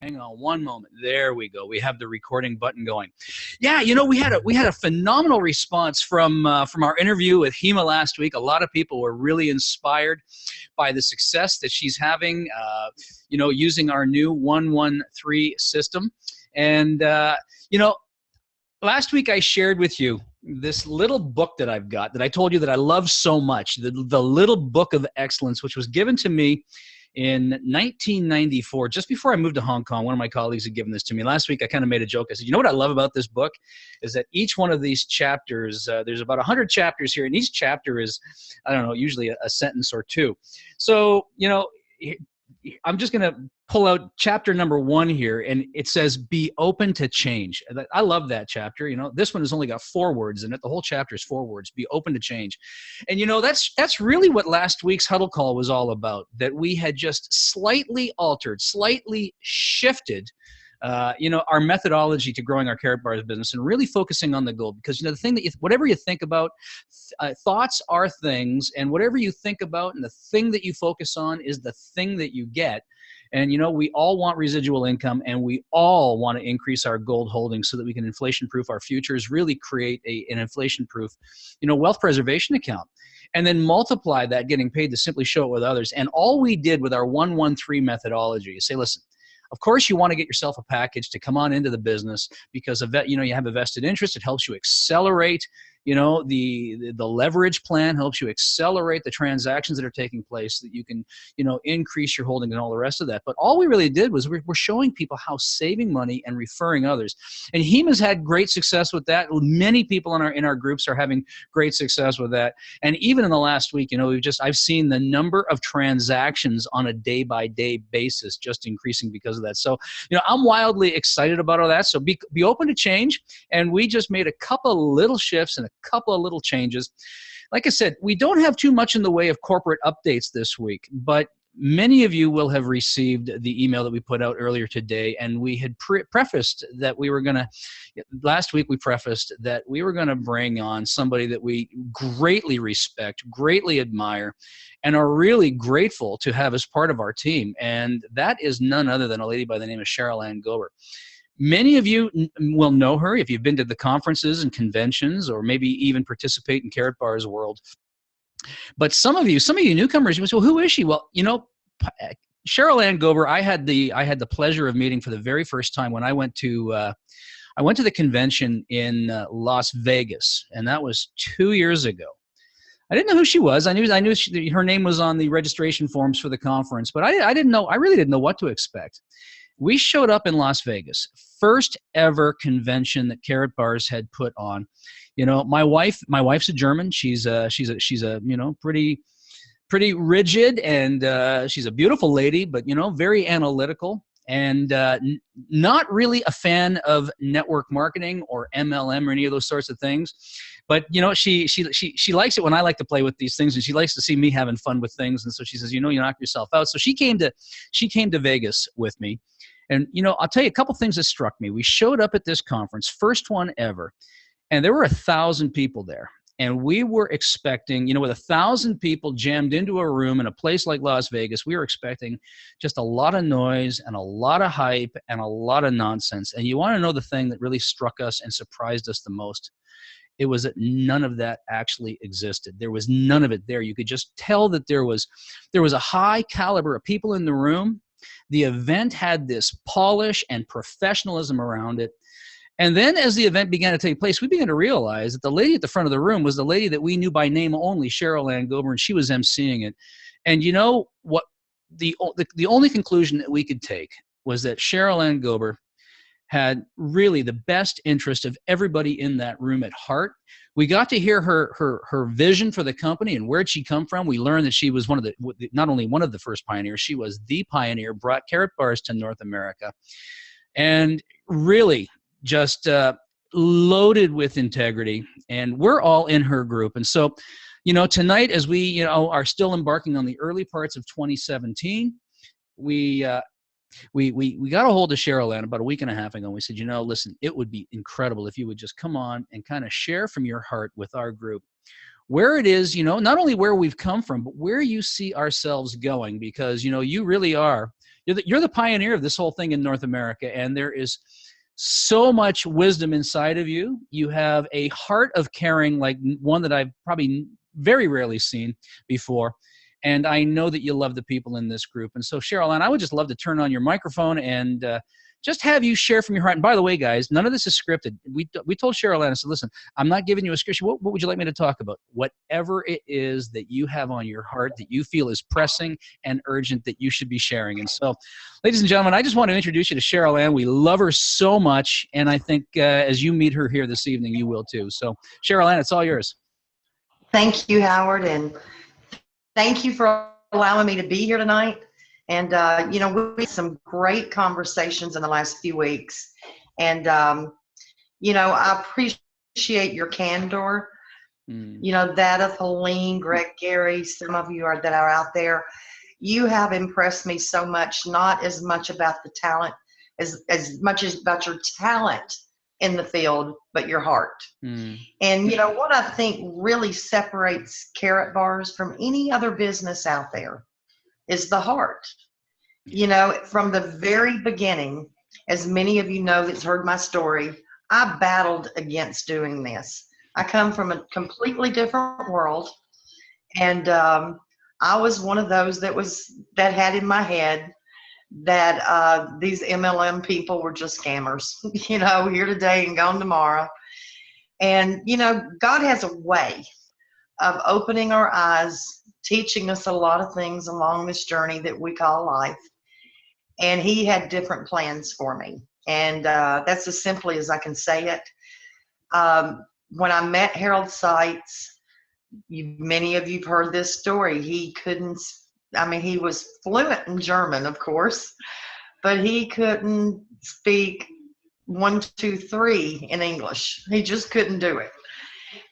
Hang on one moment. There we go. We have the recording button going. Yeah, we had a phenomenal response from our interview with Hema last week. A lot of people were really inspired by the success that she's having, using our new 113 system. And last week I shared with you this little book that I've got that I told you that I love so much, the Little Book of Excellence, which was given to me in 1994, just before I moved to Hong Kong. One of my colleagues had given this to me. Last week I kind of made a joke. I said, you know what I love about this book is that each one of these chapters, there's about 100 chapters here, and each chapter is, I don't know, usually a sentence or two. So, I'm just going to pull out chapter number 1 here, and it says, be open to change. I love that chapter. This one has only got 4 words in it. The whole chapter is 4 words, be open to change. And, that's really what last week's huddle call was all about, that we had just slightly altered, slightly shifted our methodology to growing our Carrot Bars business and really focusing on the goal. Because, the thing that whatever you think about, thoughts are things, and whatever you think about and the thing that you focus on is the thing that you get. And, we all want residual income, and we all want to increase our gold holdings so that we can inflation-proof our futures, really create an inflation-proof, wealth preservation account. And then multiply that getting paid to simply show it with others. And all we did with our 113 methodology is say, listen, of course, you want to get yourself a package to come on into the business because you have a vested interest. It helps you accelerate, the leverage plan helps you accelerate the transactions that are taking place so that you can, increase your holding and all the rest of that. But all we really did was we're showing people how saving money and referring others. And Hema's had great success with that. Many people in our groups are having great success with that. And even in the last week, I've seen the number of transactions on a day-by-day basis just increasing because of that. So, I'm wildly excited about all that. So be open to change. And we just made a couple little shifts and a couple of little changes. Like I said, we don't have too much in the way of corporate updates this week, but many of you will have received the email that we put out earlier today, and we had prefaced that we were going to, last week we prefaced that we were going to bring on somebody that we greatly respect, greatly admire, and are really grateful to have as part of our team. And that is none other than a lady by the name of Cherylanne Gober. Many of you will know her if you've been to the conferences and conventions, or maybe even participate in Carrot Bars World. But some of you newcomers, you say, well, who is she? Well, Cherylanne Gober, I had the pleasure of meeting for the very first time when I went to the convention in Las Vegas, and that was 2 years ago. I didn't know who she was. I knew her name was on the registration forms for the conference, but I really didn't know what to expect. We showed up in Las Vegas, first ever convention that Carrot Bars had put on. My wife's a German. She's a pretty rigid, and she's a beautiful lady, but very analytical, and not really a fan of network marketing or MLM or any of those sorts of things. But she likes it when I like to play with these things, and she likes to see me having fun with things. And so she says, you knock yourself out. So she came to Vegas with me. And, I'll tell you a couple things that struck me. We showed up at this conference, first one ever, and there were 1,000 people there. And we were expecting, with 1,000 people jammed into a room in a place like Las Vegas, we were expecting just a lot of noise and a lot of hype and a lot of nonsense. And you want to know the thing that really struck us and surprised us the most? It was that none of that actually existed. There was none of it there. You could just tell that there was a high caliber of people in the room. The event had this polish and professionalism around it. And then as the event began to take place, we began to realize that the lady at the front of the room was the lady that we knew by name only, Cherylanne Gober, and she was emceeing it. And you know what? The only conclusion that we could take was that Cherylanne Gober had really the best interest of everybody in that room at heart. We got to hear her vision for the company and where'd she come from. We learned that she was not only one of the first pioneers, she was the pioneer, brought Carrot Bars to North America, and really just loaded with integrity. And we're all in her group. And so, tonight, as we are still embarking on the early parts of 2017, we got a hold of Cherylanne about a week and a half ago, and we said, listen, it would be incredible if you would just come on and kind of share from your heart with our group where it is, not only where we've come from, but where you see ourselves going, because, you really are, you're the pioneer of this whole thing in North America, and there is so much wisdom inside of you. You have a heart of caring, like one that I've probably very rarely seen before. And I know that you love the people in this group. And so, Cherylanne, I would just love to turn on your microphone and just have you share from your heart. And by the way, guys, none of this is scripted. We told Cherylanne, I said, listen, I'm not giving you a script. What would you like me to talk about? Whatever it is that you have on your heart that you feel is pressing and urgent that you should be sharing. And so, ladies and gentlemen, I just want to introduce you to Cherylanne. We love her so much. And I think as you meet her here this evening, you will too. So, Cherylanne, it's all yours. Thank you, Howard. And thank you for allowing me to be here tonight. And, we had some great conversations in the last few weeks. And, I appreciate your candor. That of Helene, Greg, Gary, some of you that are out there. You have impressed me so much, not as much about the talent, as much as about your talent in the field, but your heart. And, what I think really separates Carrot Bars from any other business out there is the heart. From the very beginning, as many of you know that's heard my story, I battled against doing this. I come from a completely different world, and I was one of those that had in my head that these MLM people were just scammers, here today and gone tomorrow. And, God has a way of opening our eyes, teaching us a lot of things along this journey that we call life. And he had different plans for me. And that's as simply as I can say it. When I met Harold Seitz, many of you have heard this story. He was fluent in German, of course, but he couldn't speak 1, 2, 3 in English. He just couldn't do it.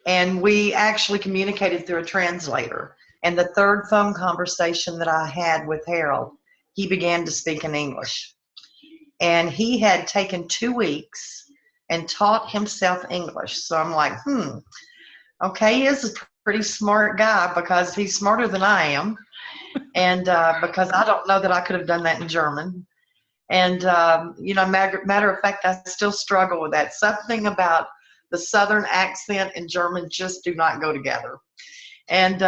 And we actually communicated through a translator. And the third phone conversation that I had with Harold, he began to speak in English. And he had taken 2 weeks and taught himself English. So I'm like, okay, he is a pretty smart guy, because he's smarter than I am. And because I don't know that I could have done that in German. And, matter of fact, I still struggle with that. Something about the Southern accent and German just do not go together. And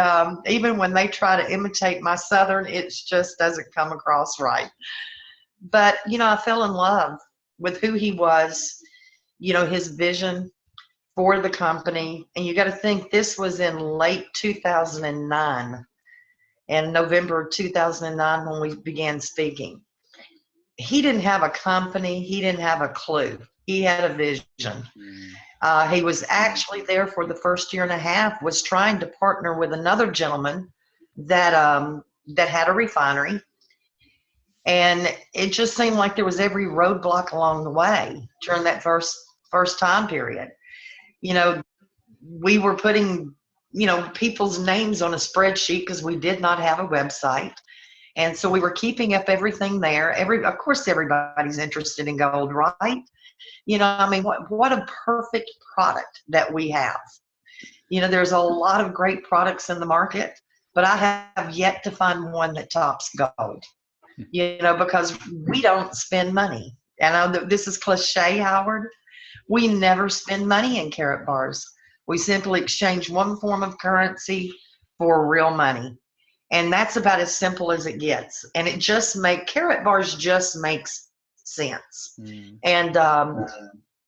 even when they try to imitate my Southern, it just doesn't come across right. But, I fell in love with who he was, his vision for the company. And you got to think, this was in late 2009, and November 2009 when we began speaking. He didn't have a company. He didn't have a clue. He had a vision. He was actually there for the first year and a half, was trying to partner with another gentleman that had a refinery. And it just seemed like there was every roadblock along the way during that first time period. We were putting, people's names on a spreadsheet because we did not have a website. And so we were keeping up everything there. Of course, everybody's interested in gold, right? What a perfect product that we have. There's a lot of great products in the market, but I have yet to find one that tops gold, because we don't spend money. And I know this is cliche, Howard. We never spend money in Carrot Bars. We simply exchange one form of currency for real money. And that's about as simple as it gets. And Carrot Bars just makes sense. And, and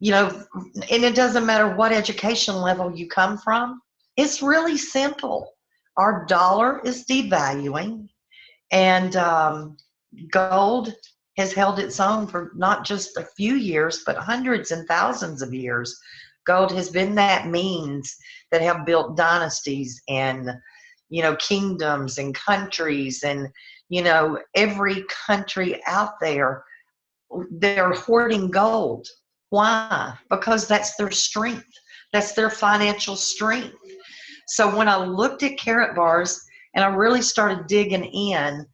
it doesn't matter what education level you come from. It's really simple. Our dollar is devaluing, and gold has held its own for not just a few years, but hundreds and thousands of years. Gold has been that means that have built dynasties and, kingdoms and countries, and, every country out there, they're hoarding gold. Why? Because that's their strength. That's their financial strength. So when I looked at Carrot Bars and I really started digging in,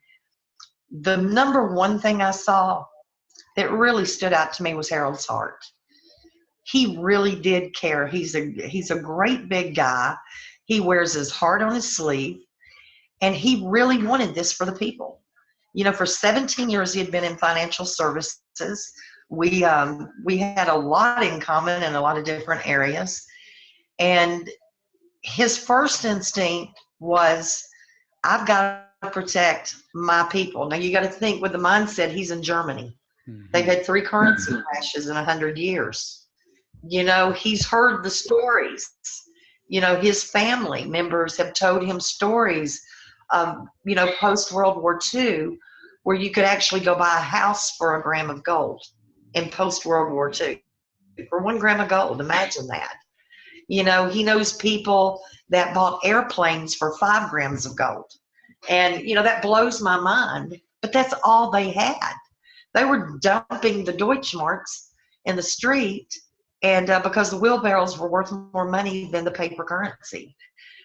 the number one thing I saw that really stood out to me was Harold's heart. He really did care. He's a great big guy. He wears his heart on his sleeve, and he really wanted this for the people. For 17 years, he had been in financial services. We had a lot in common in a lot of different areas. And his first instinct was, I've got to protect my people. Now, you got to think with the mindset, he's in Germany. They've had 3 currency crashes in 100 years. He's heard the stories. His family members have told him stories of, post World War II, where you could actually go buy a house for a gram of gold in post World War II. For 1 gram of gold, imagine that. He knows people that bought airplanes for 5 grams of gold. And, that blows my mind. But that's all they had. They were dumping the Deutschmarks in the street, and because the wheelbarrows were worth more money than the paper currency.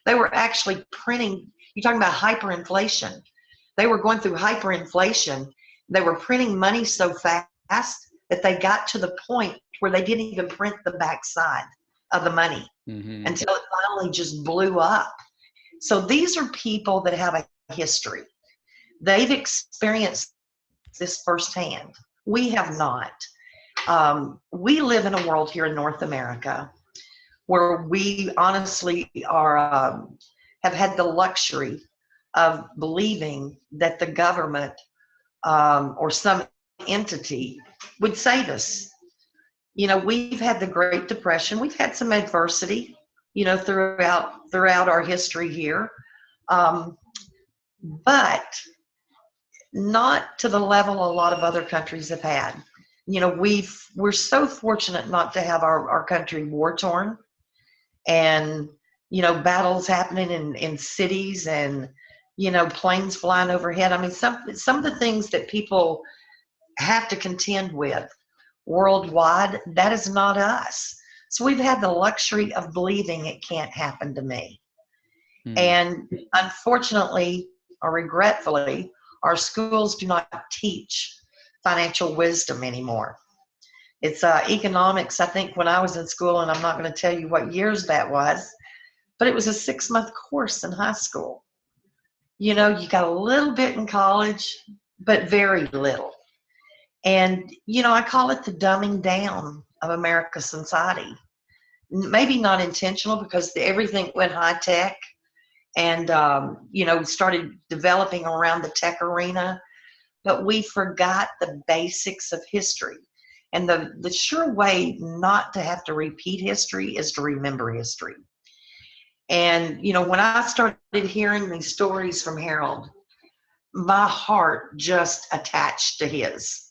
They were actually printing, you're talking about hyperinflation. They were going through hyperinflation. They were printing money so fast that they got to the point where they didn't even print the backside of the money until it finally just blew up. So these are people that have a history. They've experienced this firsthand. We have not. We live in a world here in North America where we honestly are have had the luxury of believing that the government or some entity would save us. We've had the Great Depression. We've had some adversity, throughout our history here, but not to the level a lot of other countries have had. We're so fortunate not to have our country war torn, and battles happening in cities, and planes flying overhead. I mean, some of the things that people have to contend with worldwide, that is not us. So we've had the luxury of believing it can't happen to me. And unfortunately, or regretfully, our schools do not teach financial wisdom anymore. It's economics. I think when I was in school, and I'm not going to tell you what years that was, but it was a 6-month course in high school. You got a little bit in college, but very little. And, I call it the dumbing down of America's society. Maybe not intentional, because everything went high tech and, started developing around the tech arena. But we forgot the basics of history. And the sure way not to have to repeat history is to remember history. And, when I started hearing these stories from Harold, my heart just attached to his.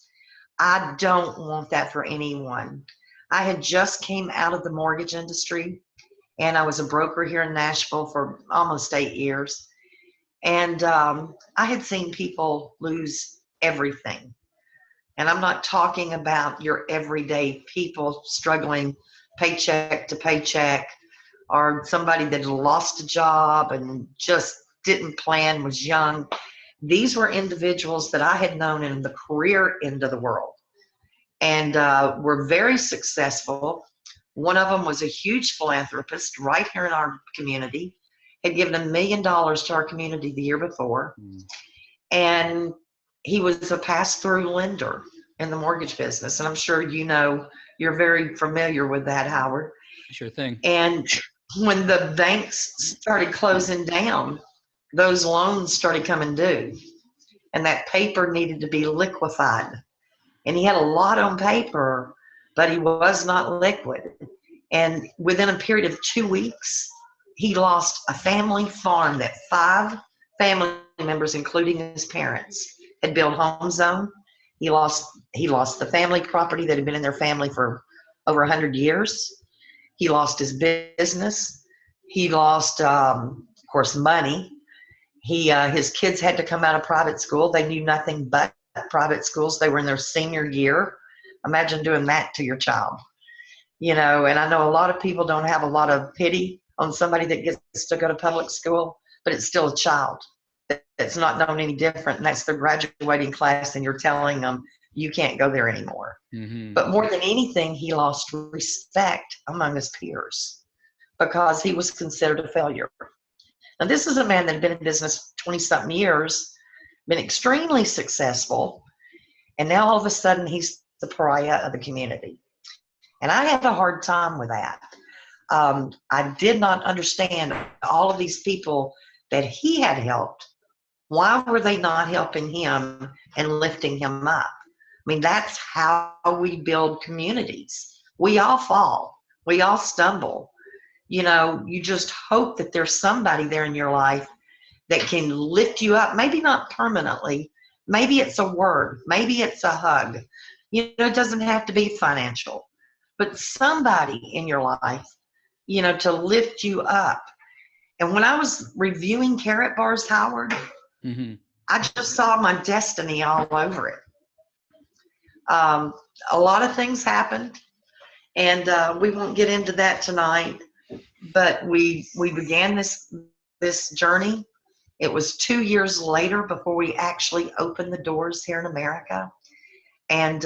I don't want that for anyone. I had just came out of the mortgage industry, and I was a broker here in Nashville for almost 8 years. And I had seen people lose everything. And I'm not talking about your everyday people struggling paycheck to paycheck, or somebody that lost a job and just didn't plan, was young. These were individuals that I had known in the career end of the world, and were very successful. One of them was a huge philanthropist right here in our community, had given $1 million to our community the year before. And he was a pass-through lender in the mortgage business. And I'm sure you're very familiar with that, Howard. Sure thing. And when the banks started closing down, those loans started coming due, and that paper needed to be liquefied. And he had a lot on paper, but he was not liquid. And within a period of 2 weeks, he lost a family farm that 5 family members, including his parents, had built homes on. He lost the family property that had been in their family for over 100 years. He lost his business. He lost, of course, money. His kids had to come out of private school. They knew nothing but private schools. They were in their senior year. Imagine doing that to your child. And I know a lot of people don't have a lot of pity on somebody that gets to go to public school, but it's still a child. It's not known any different, and that's their graduating class, and you're telling them you can't go there anymore. But more than anything, he lost respect among his peers because he was considered a failure. Now, this is a man that had been in business 20-something years, been extremely successful, and now all of a sudden he's the pariah of the community. And I had a hard time with that. I did not understand all of these people that he had helped. Why were they not helping him and lifting him up? I mean, that's how we build communities. We all fall. We all stumble. You know, you just hope that there's somebody there in your life that can lift you up. Maybe not permanently. Maybe it's a word. Maybe it's a hug. You know, it doesn't have to be financial. But somebody in your life, you know, to lift you up. And when I was reviewing Carrot Bars, Howard, Mm-hmm. I just saw my destiny all over it. A lot of things happened, and we won't get into that tonight. But we began this journey. It was 2 years later before we actually opened the doors here in America, and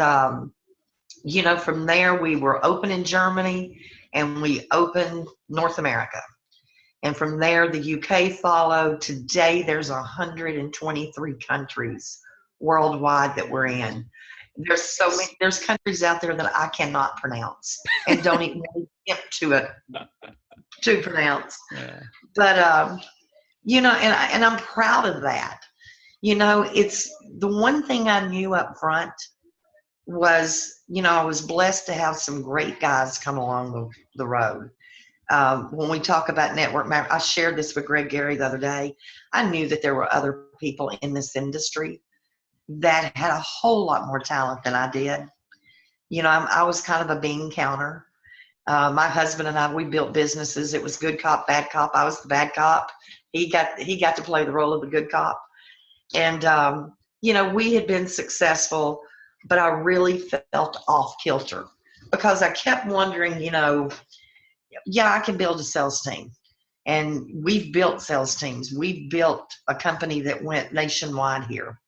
you know, from there we were open in Germany, and we opened North America. And from there, the UK followed. Today, there's 123 countries worldwide that we're in. There's so many. There's countries out there that I cannot pronounce and don't even attempt to pronounce. Yeah. But you know, and I'm proud of that. You know, it's the one thing I knew up front was, you know, I was blessed to have some great guys come along the road. When we talk about network, I shared this with Greg Gary the other day. I knew that there were other people in this industry that had a whole lot more talent than I did. You know, I was kind of a bean counter. My husband and I, we built businesses. It was good cop, bad cop. I was the bad cop. He got to play the role of the good cop. And, you know, we had been successful, but I really felt off kilter because I kept wondering, you know, yeah, I can build a sales team. And we've built sales teams. We've built a company that went nationwide here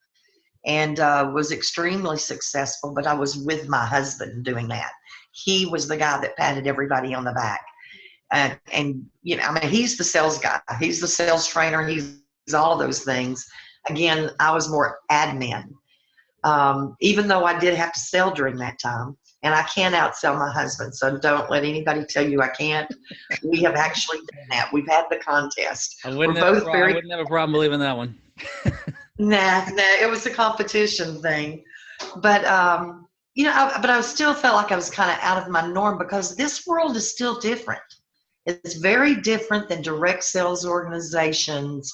and was extremely successful, but I was with my husband doing that. He was the guy that patted everybody on the back. And you know, I mean, he's the sales guy. He's the sales trainer. He's all of those things. Again, I was more admin. Even though I did have to sell during that time. And I can't outsell my husband, so don't let anybody tell you I can't. We have actually done that. We've had the contest. I wouldn't have a problem believing that one. Nah, it was a competition thing. But, you know, but I still felt like I was kind of out of my norm because this world is still different. It's very different than direct sales organizations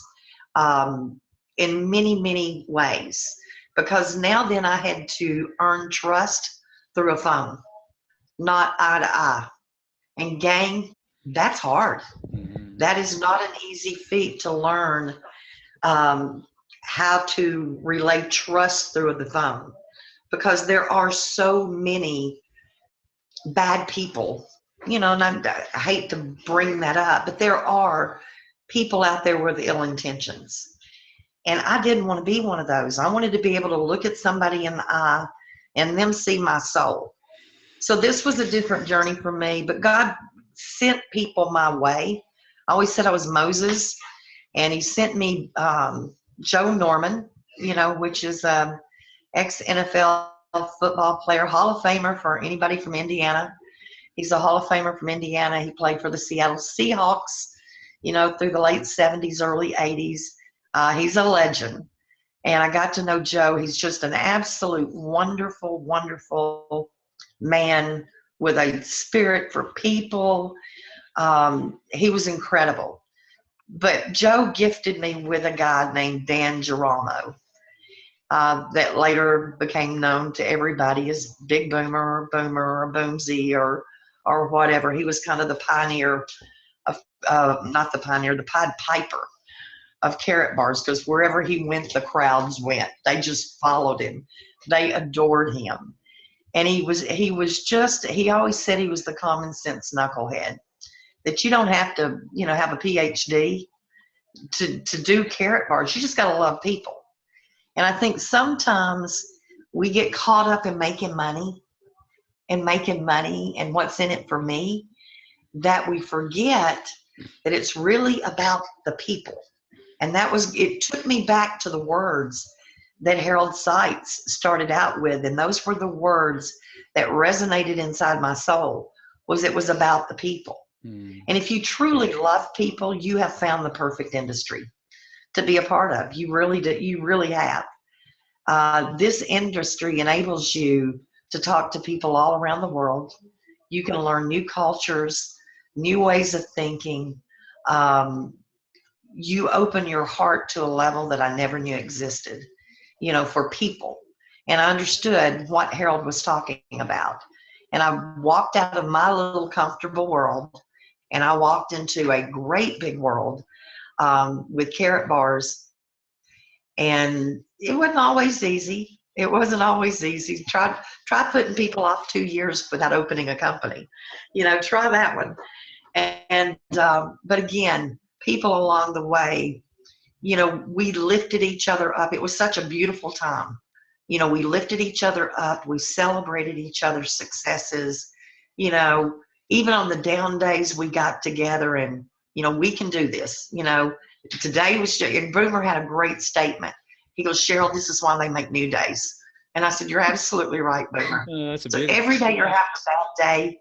in many, many ways. Because now then I had to earn trust through a phone, not eye to eye. And gang, that's hard. Mm-hmm. That is not an easy feat to learn how to relay trust through the phone because there are so many bad people, you know, and I hate to bring that up, but there are people out there with ill intentions. And I didn't want to be one of those. I wanted to be able to look at somebody in the eye and them see my soul. So this was a different journey for me, but God sent people my way. I always said I was Moses, and he sent me Joe Norman, you know, which is an ex-NFL football player, Hall of Famer for anybody from Indiana. He's a Hall of Famer from Indiana. He played for the Seattle Seahawks, you know, through the late 70s, early 80s. He's a legend. And I got to know Joe. He's just an absolute wonderful, wonderful man with a spirit for people. He was incredible. But Joe gifted me with a guy named Dan Girolamo that later became known to everybody as Big Boomer or Boomsy or whatever. He was kind of the pioneer of, not the pioneer, the Pied Piper of Carrot Bars, because wherever he went, the crowds went. They just followed him. They adored him. And he always said he was the common sense knucklehead, that you don't have to, you know, have a PhD to do Carrot Bars. You just got to love people. And I think sometimes we get caught up in making money and what's in it for me, that we forget that it's really about the people. And it took me back to the words that Harold Seitz started out with, and those were the words that resonated inside my soul, was it was about the people. And if you truly love people, you have found the perfect industry to be a part of. You really do. You really have. This industry enables you to talk to people all around the world. You can learn new cultures, new ways of thinking. You open your heart to a level that I never knew existed, for people. And I understood what Harold was talking about. And I walked out of my little comfortable world, and I walked into a great big world with Carrot Bars. And it wasn't always easy. It wasn't always easy. Try putting people off 2 years without opening a company. Try that one. And but again, people along the way, we lifted each other up. It was such a beautiful time. We lifted each other up. We celebrated each other's successes. Even on the down days, we got together and, we can do this. Today was, and Boomer had a great statement. He goes, Cheryl, this is why they make new days. And I said, you're absolutely right, Boomer. So every day you're having a bad day,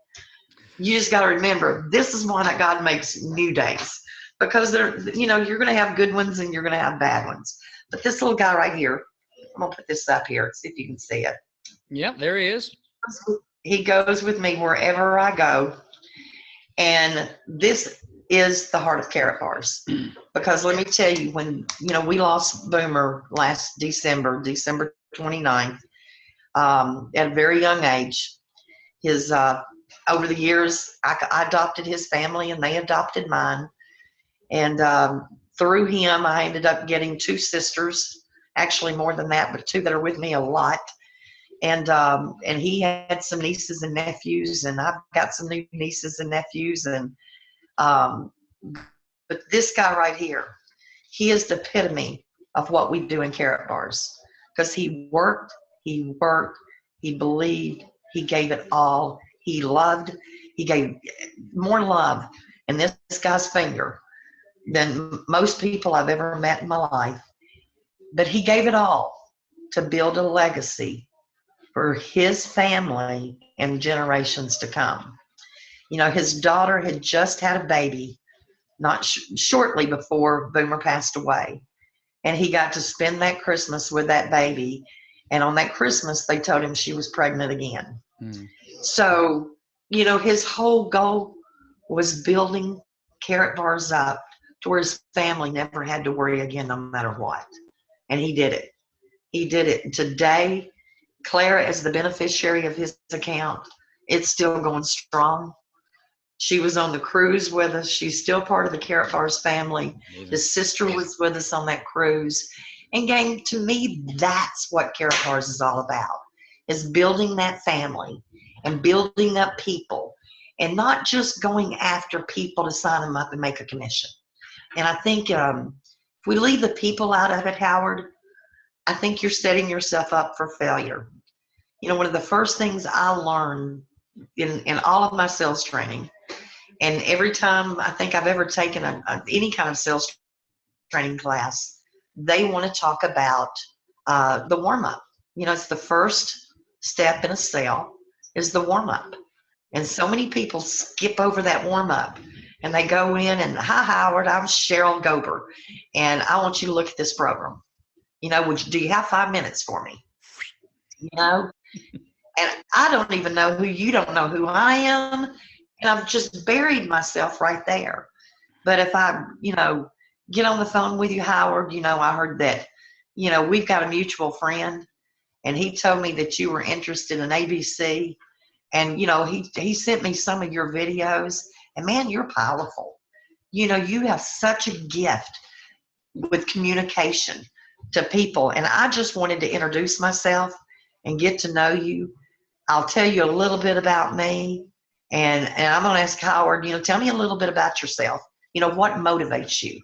you just got to remember, this is why God makes new days. Because you're going to have good ones and you're going to have bad ones. But this little guy right here, I'm going to put this up here, see if you can see it. Yep, there he is. He goes with me wherever I go. And this is the heart of Carrot Bars. Because let me tell you, when, we lost Boomer last December 29th, at a very young age. His, over the years, I adopted his family and they adopted mine. And through him, I ended up getting 2 sisters, actually more than that, but 2 that are with me a lot. And he had some nieces and nephews, and I've got some new nieces and nephews. And but this guy right here, he is the epitome of what we do in Carrot Bars, because he worked, he believed, he gave it all. He loved, he gave more love in this guy's finger than most people I've ever met in my life. But he gave it all to build a legacy for his family and generations to come. His daughter had just had a baby not shortly before Boomer passed away. And he got to spend that Christmas with that baby. And on that Christmas, they told him she was pregnant again. So, his whole goal was building Carrot Bars up to where his family never had to worry again, no matter what. And he did it. He did it. And today, Clara is the beneficiary of his account. It's still going strong. She was on the cruise with us. She's still part of the Carrot Bars family. His sister was with us on that cruise. And gang, to me, that's what Carrot Bars is all about, is building that family and building up people and not just going after people to sign them up and make a commission. And I think if we leave the people out of it, Howard, I think you're setting yourself up for failure. One of the first things I learned in all of my sales training, and every time I think I've ever taken any kind of sales training class, they want to talk about the warm-up. It's the first step in a sale is the warm-up. And so many people skip over that warm-up. And they go in and, hi, Howard, I'm Cheryl Gober, and I want you to look at this program. Do you have 5 minutes for me? And I don't even know who, you don't know who I am, and I've just buried myself right there. But if I, get on the phone with you, Howard, I heard that, we've got a mutual friend, and he told me that you were interested in ABC, and, he sent me some of your videos. And man, you're powerful. You have such a gift with communication to people. And I just wanted to introduce myself and get to know you. I'll tell you a little bit about me. And I'm going to ask Howard, tell me a little bit about yourself. What motivates you?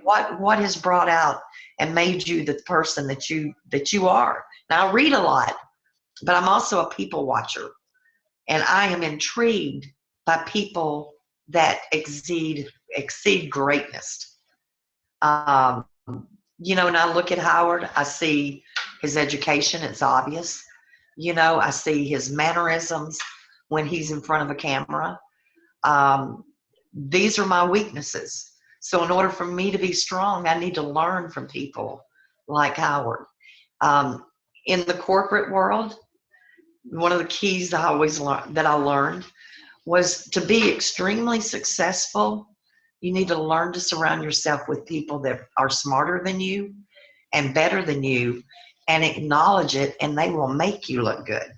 What has brought out and made you the person that you are? Now, I read a lot, but I'm also a people watcher. And I am intrigued by people that exceed greatness. And I look at Howard, I see his education, it's obvious. I see his mannerisms when he's in front of a camera. Um, these are my weaknesses. So in order for me to be strong, I need to learn from people like Howard. Um, in the corporate world, one of the keys that I learned was to be extremely successful. You need to learn to surround yourself with people that are smarter than you and better than you, and acknowledge it, and they will make you look good.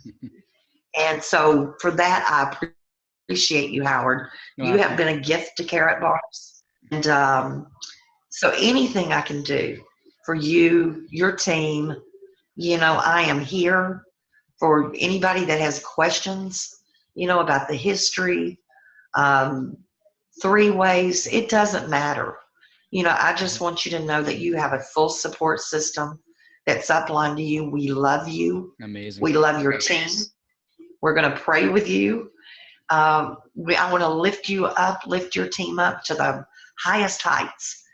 And so for that, I appreciate you, Howard. You have been a gift to Carrot Bars. And so anything I can do for you, your team, I am here for anybody that has questions, about the history, three ways, it doesn't matter. I just want you to know that you have a full support system that's upline to you. We love you. Amazing. We love your team. We're going to pray with you. I want to lift you up, lift your team up to the highest heights.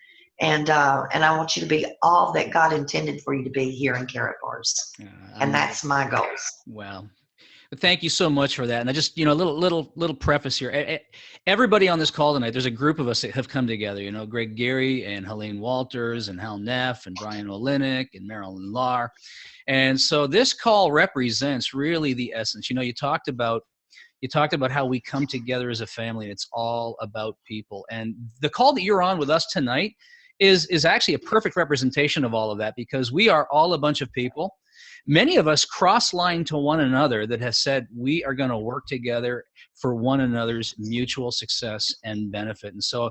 And I want you to be all that God intended for you to be here in Carrot Bars. And that's my goals. Wow. Thank you so much for that. And I just, little preface here. Everybody on this call tonight, there's a group of us that have come together, Greg Gary and Helene Walters and Hal Neff and Brian Olenek and Marilyn Lahr. And so this call represents really the essence. You talked about how we come together as a family. It's all about people. And the call that you're on with us tonight is actually a perfect representation of all of that, because we are all a bunch of people. Many of us cross-line to one another that has said we are going to work together for one another's mutual success and benefit. And so,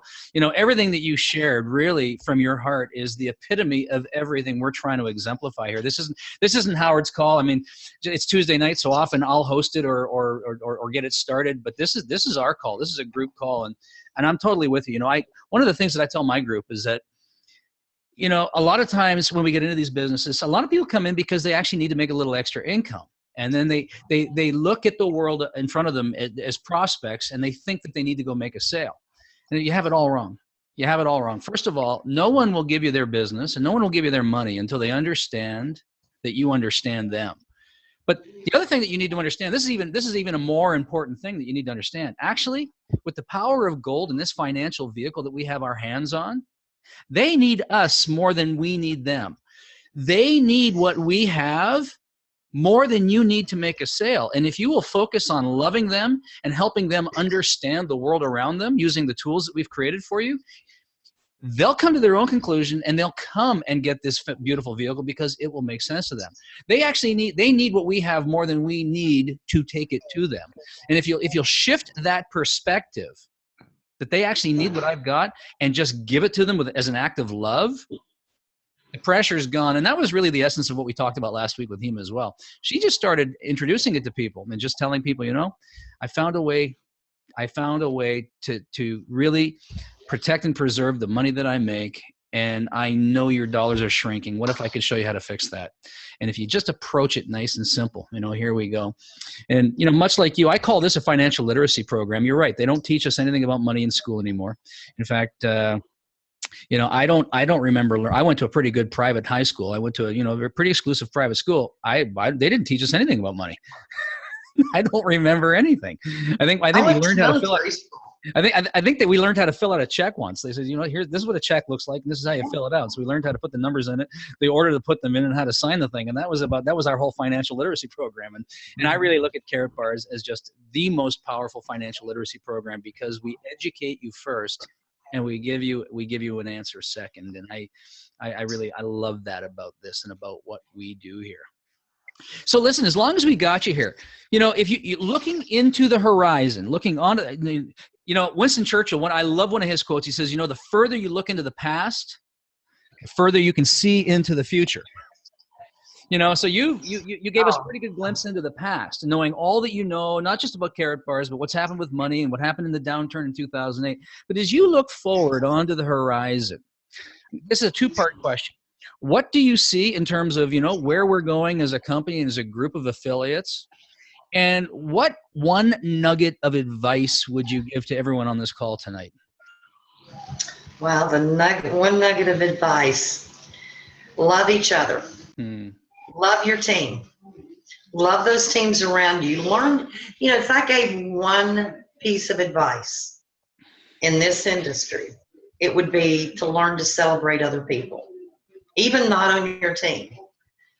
everything that you shared really from your heart is the epitome of everything we're trying to exemplify here. This isn't Howard's call. I mean, it's Tuesday night, so often I'll host it or get it started. But this is our call. This is a group call, and I'm totally with you. One of the things that I tell my group is that, a lot of times when we get into these businesses, a lot of people come in because they actually need to make a little extra income. And then they look at the world in front of them as prospects, and they think that they need to go make a sale. And you have it all wrong. You have it all wrong. First of all, no one will give you their business and no one will give you their money until they understand that you understand them. But the other thing that you need to understand, this is even a more important thing that you need to understand. Actually, with the power of gold and this financial vehicle that we have our hands on, they need us more than we need them. They need what we have more than you need to make a sale. And if you will focus on loving them and helping them understand the world around them using the tools that we've created for you, they'll come to their own conclusion and they'll come and get this beautiful vehicle because it will make sense to them. They need what we have more than we need to take it to them. And if you'll shift that perspective, that they actually need what I've got, and just give it to them as an act of love, the pressure's gone. And that was really the essence of what we talked about last week with Hema as well. She just started introducing it to people and just telling people, I found a way to really protect and preserve the money that I make. And I know your dollars are shrinking. What if I could show you how to fix that? And if you just approach it nice and simple, here we go. And, much like you, I call this a financial literacy program. You're right. They don't teach us anything about money in school anymore. In fact, I don't remember. I went to a pretty good private high school. I went to a pretty exclusive private school. They didn't teach us anything about money. I don't remember anything. I think we learned how to fill out. I think that we learned how to fill out a check once. They said, this is what a check looks like, and this is how you fill it out. So we learned how to put the numbers in it, the order to put them in, and how to sign the thing. And that was our whole financial literacy program. And I really look at Carrot Bars as just the most powerful financial literacy program, because we educate you first, and we give you an answer second. And I love that about this and about what we do here. So listen, as long as we got you here, if you're looking into the horizon, looking on, Winston Churchill, I love one of his quotes. He says, the further you look into the past, the further you can see into the future. So you gave us a pretty good glimpse into the past, knowing all that not just about Carrot Bars, but what's happened with money and what happened in the downturn in 2008. But as you look forward onto the horizon, this is a two-part question. What do you see in terms of, where we're going as a company and as a group of affiliates? And what one nugget of advice would you give to everyone on this call tonight? Well, one nugget of advice. Love each other. Mm. Love your team. Love those teams around you. Learn, if I gave one piece of advice in this industry, it would be to learn to celebrate other people, even not on your team.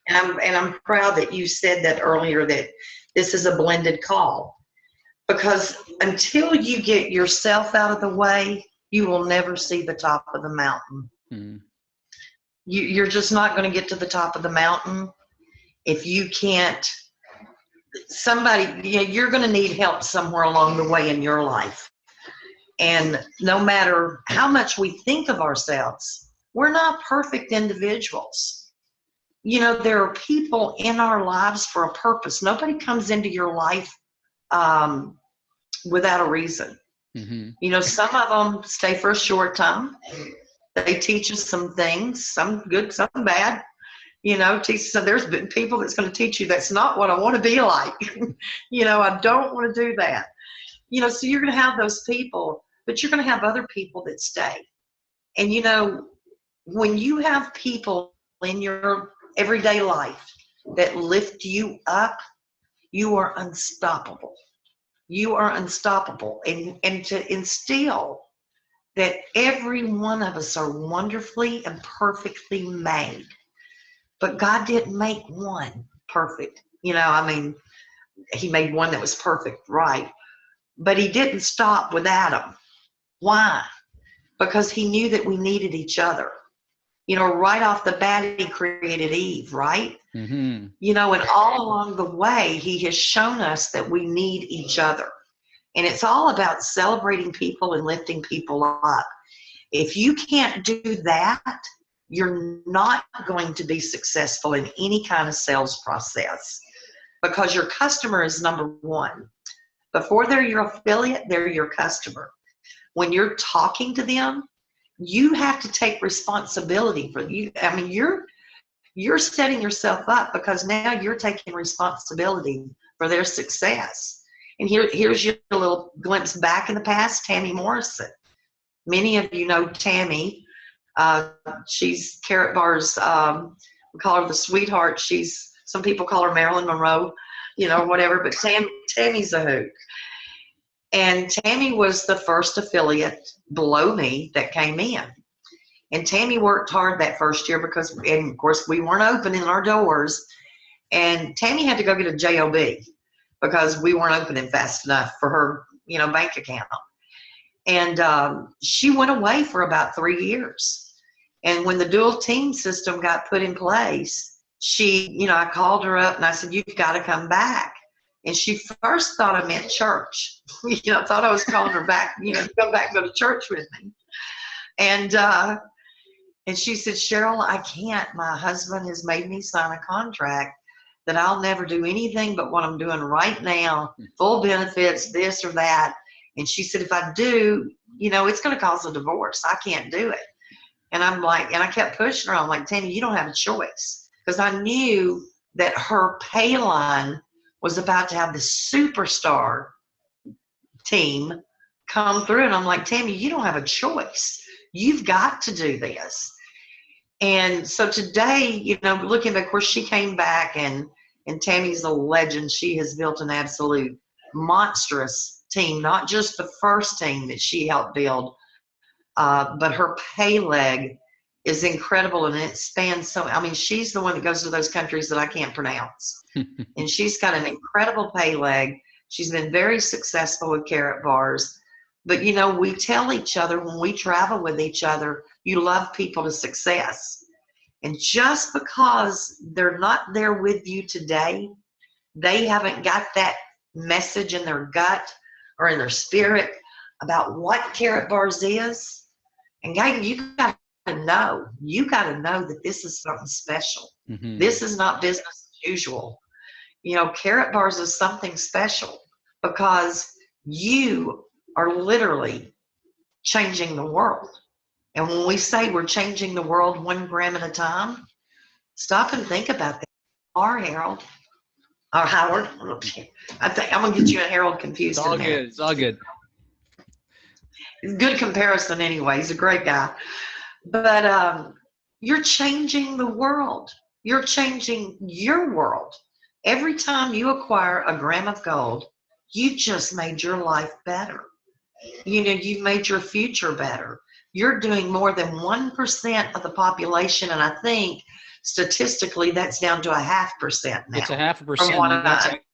And I'm proud that you said that earlier, that this is a blended call, because until you get yourself out of the way, you will never see the top of the mountain. Mm. You're just not going to get to the top of the mountain if you can't. You're going to need help somewhere along the way in your life. And no matter how much we think of ourselves, we're not perfect individuals. There are people in our lives for a purpose. Nobody comes into your life without a reason. Mm-hmm. Some of them stay for a short time. They teach us some things, some good, some bad. So there's been people that's going to teach you that's not what I want to be like. I don't want to do that. So you're going to have those people, but you're going to have other people that stay. And when you have people in your everyday life that lift you up, you are unstoppable. You are unstoppable. And to instill that every one of us are wonderfully and perfectly made. But God didn't make one perfect. He made one that was perfect, right? But he didn't stop with Adam. Why? Because he knew that we needed each other. Right off the bat, he created Eve, right? Mm-hmm. And all along the way, he has shown us that we need each other. And it's all about celebrating people and lifting people up. If you can't do that, you're not going to be successful in any kind of sales process, because your customer is number one. Before they're your affiliate, they're your customer. When you're talking to them, you have to take responsibility for you. You're setting yourself up, because now you're taking responsibility for their success. And here's your little glimpse back in the past. Tammy Morrison. Many of you know Tammy. She's Carrot Bar's, we call her the sweetheart. Some people call her Marilyn Monroe, whatever, but Tammy's a hoot. And Tammy was the first affiliate below me that came in. And Tammy worked hard that first year and of course, we weren't opening our doors. And Tammy had to go get a JOB because we weren't opening fast enough for her, bank account. And she went away for about 3 years. And when the dual team system got put in place, I called her up and I said, "You've got to come back." And she first thought I meant church. Thought I was calling her back, to come back and go to church with me. And she said, "Cheryl, I can't. My husband has made me sign a contract that I'll never do anything but what I'm doing right now, full benefits, this or that." And she said, "If I do, it's going to cause a divorce. I can't do it." And I'm like, and I kept pushing her. I'm like, "Tammy, you don't have a choice." Because I knew that her pay line was about to have the superstar team come through. And I'm like, "Tammy, you don't have a choice. You've got to do this." And so today, looking back, of course, she came back and Tammy's a legend. She has built an absolute monstrous team, not just the first team that she helped build, but her pay leg is incredible, and it spans she's the one that goes to those countries that I can't pronounce. And she's got an incredible pay leg. She's been very successful with Carrot Bars. But, we tell each other when we travel with each other, you love people to success. And just because they're not there with you today, they haven't got that message in their gut or in their spirit about what Carrot Bars is. And guys, you got to know that this is something special. Mm-hmm. This is not business as usual. Carrot Bars is something special because you are literally changing the world. And when we say we're changing the world 1 gram at a time, stop and think about that. Harold. Or Howard. I think I'm going to get you and Harold confused. It's all good. It's all good. Good comparison anyway. He's a great guy. But, you're changing the world. You're changing your world. Every time you acquire a gram of gold, you just made your life better. You've made your future better. You're doing more than 1% of the population, and I think statistically that's down to a 0.5% now. It's a 0.5%. From what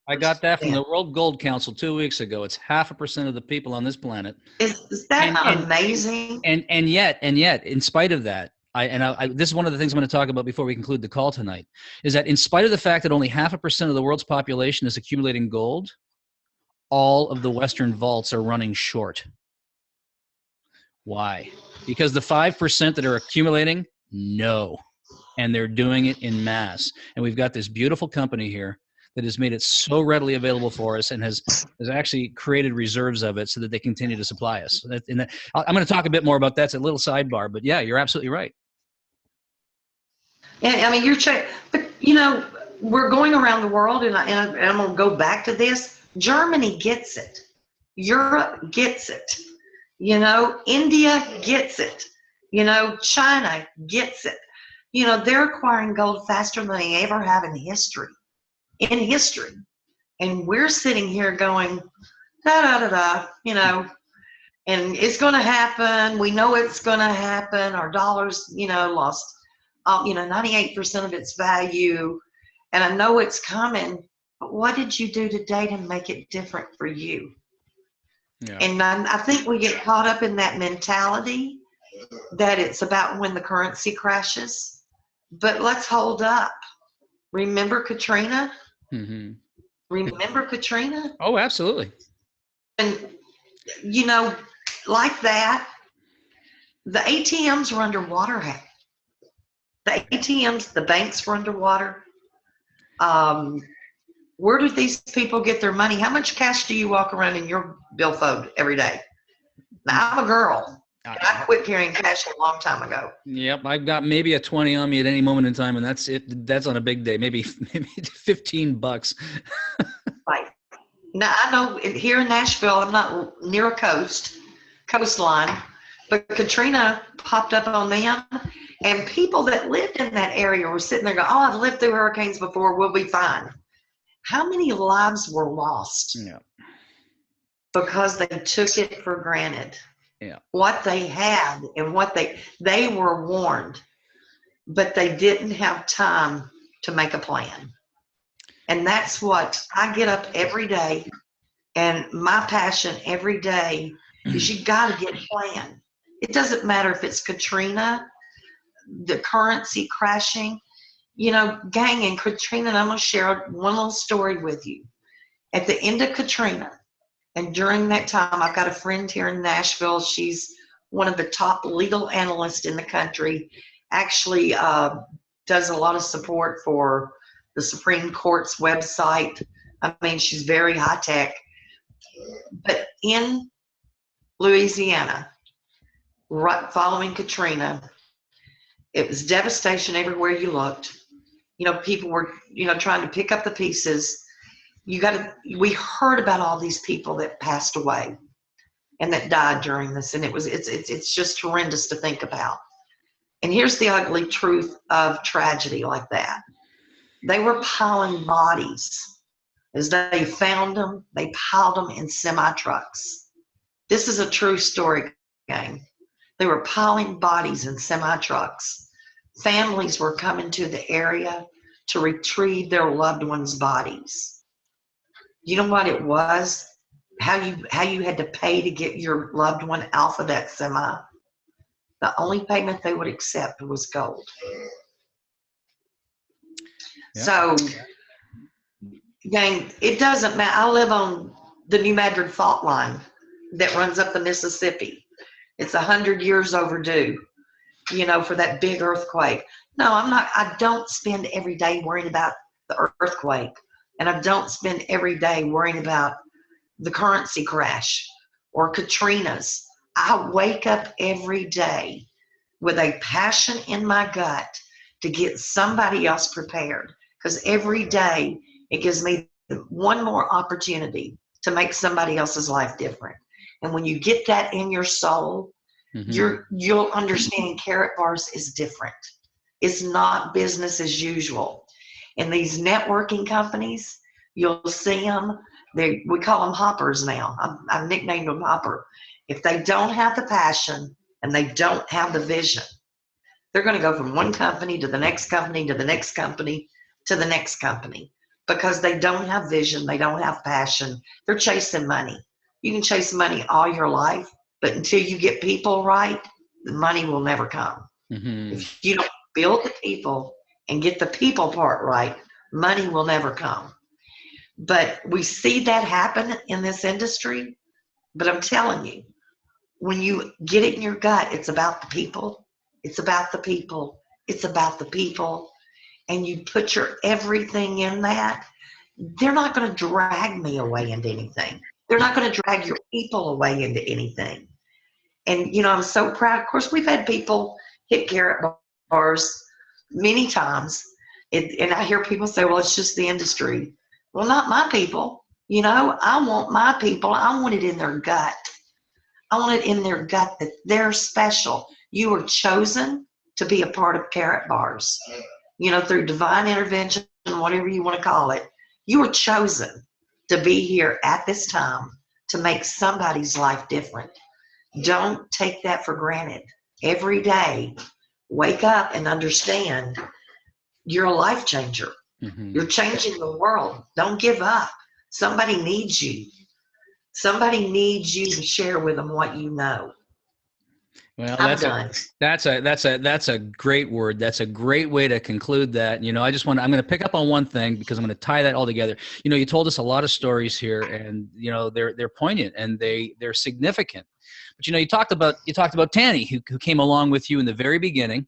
I got that from the World Gold Council 2 weeks ago. It's 0.5% of the people on this planet. Is that not amazing? And yet, in spite of that, this is one of the things I'm going to talk about before we conclude the call tonight, is that in spite of the fact that only 0.5% of the world's population is accumulating gold, all of the Western vaults are running short. Why? Because the 5% that are accumulating, no. And they're doing it in mass. And we've got this beautiful company here that has made it so readily available for us and has actually created reserves of it so that they continue to supply us. I'm going to talk a bit more about that. It's a little sidebar, but yeah, you're absolutely right. And I mean, but we're going around the world, and I'm going to go back to this. Germany gets it. Europe gets it. India gets it. China gets it. They're acquiring gold faster than they ever have in history. And we're sitting here going, and it's going to happen. We know it's going to happen. Our dollar's, lost, 98% of its value. And I know it's coming, but what did you do today to make it different for you? Yeah. And I think we get caught up in that mentality that it's about when the currency crashes. But let's hold up. Remember Katrina? Mm-hmm. Remember Katrina? Oh, absolutely. And, like that, the ATMs were underwater. The ATMs, the banks were underwater. Where do these people get their money? How much cash do you walk around in your billfold every day? Now, I'm a girl. I quit carrying cash a long time ago. Yep, I've got maybe a 20 on me at any moment in time, and that's it. That's on a big day, maybe $15. Right. Now, I know here in Nashville, I'm not near a coastline, but Katrina popped up on them, and people that lived in that area were sitting there going, "Oh, I've lived through hurricanes before. We'll be fine." How many lives were lost? Yeah. Because they took it for granted. Yeah. What they had and what they were warned, but they didn't have time to make a plan. And that's what I get up every day, and my passion every day is you got to get a plan. It doesn't matter if it's Katrina, the currency crashing, gang, and Katrina, and I'm going to share one little story with you. At the end of Katrina, and during that time, I've got a friend here in Nashville. She's one of the top legal analysts in the country, actually does a lot of support for the Supreme Court's website. I mean, she's very high tech. But in Louisiana, right following Katrina, it was devastation everywhere you looked. People were, trying to pick up the pieces. We heard about all these people that passed away and that died during this, and it's just horrendous to think about. And here's the ugly truth of tragedy like that. They were piling bodies. As they found them, they piled them in semi-trucks. This is a true story, gang. They were piling bodies in semi-trucks. Families were coming to the area to retrieve their loved ones' bodies. You know what it was? How you had to pay to get your loved one off of that semi. The only payment they would accept was gold. Yeah. So, gang, it doesn't matter. I live on the New Madrid fault line that runs up the Mississippi. It's 100 years overdue, for that big earthquake. No, I don't spend every day worrying about the earthquake. And I don't spend every day worrying about the currency crash or Katrina's. I wake up every day with a passion in my gut to get somebody else prepared. Because every day it gives me one more opportunity to make somebody else's life different. And when you get that in your soul, mm-hmm. you'll understand Carrot Bars is different. It's not business as usual. In these networking companies, you'll see them. We call them hoppers now. I've nicknamed them hopper. If they don't have the passion and they don't have the vision, they're going to go from one company to the next company to the next company to the next company because they don't have vision. They don't have passion. They're chasing money. You can chase money all your life, but until you get people right, the money will never come. Mm-hmm. If you don't build the people and get the people part right, money will never come. But we see that happen in this industry. But I'm telling you, when you get it in your gut, it's about the people. It's about the people. It's about the people. And you put your everything in that, they're not going to drag me away into anything. They're not going to drag your people away into anything. And, you know, I'm so proud. Of course, we've had people hit carrot bars many times. And I hear people say, well, it's just the industry. Well, not my people. You know, I want my people. I want it in their gut. I want it in their gut that they're special. You were chosen to be a part of carrot bars. You know, through divine intervention, whatever you want to call it. You were chosen to be here at this time to make somebody's life different. Don't take that for granted. Every day, wake up and understand you're a life changer. Mm-hmm. You're changing the world. Don't give up. Somebody needs you. Somebody needs you to share with them what you know. Well, that's a great word. That's a great way to conclude that. You know, I'm going to pick up on one thing because I'm going to tie that all together. You know, you told us a lot of stories here, and you know they're poignant and they're significant. But you know, you talked about Tanny, who came along with you in the very beginning,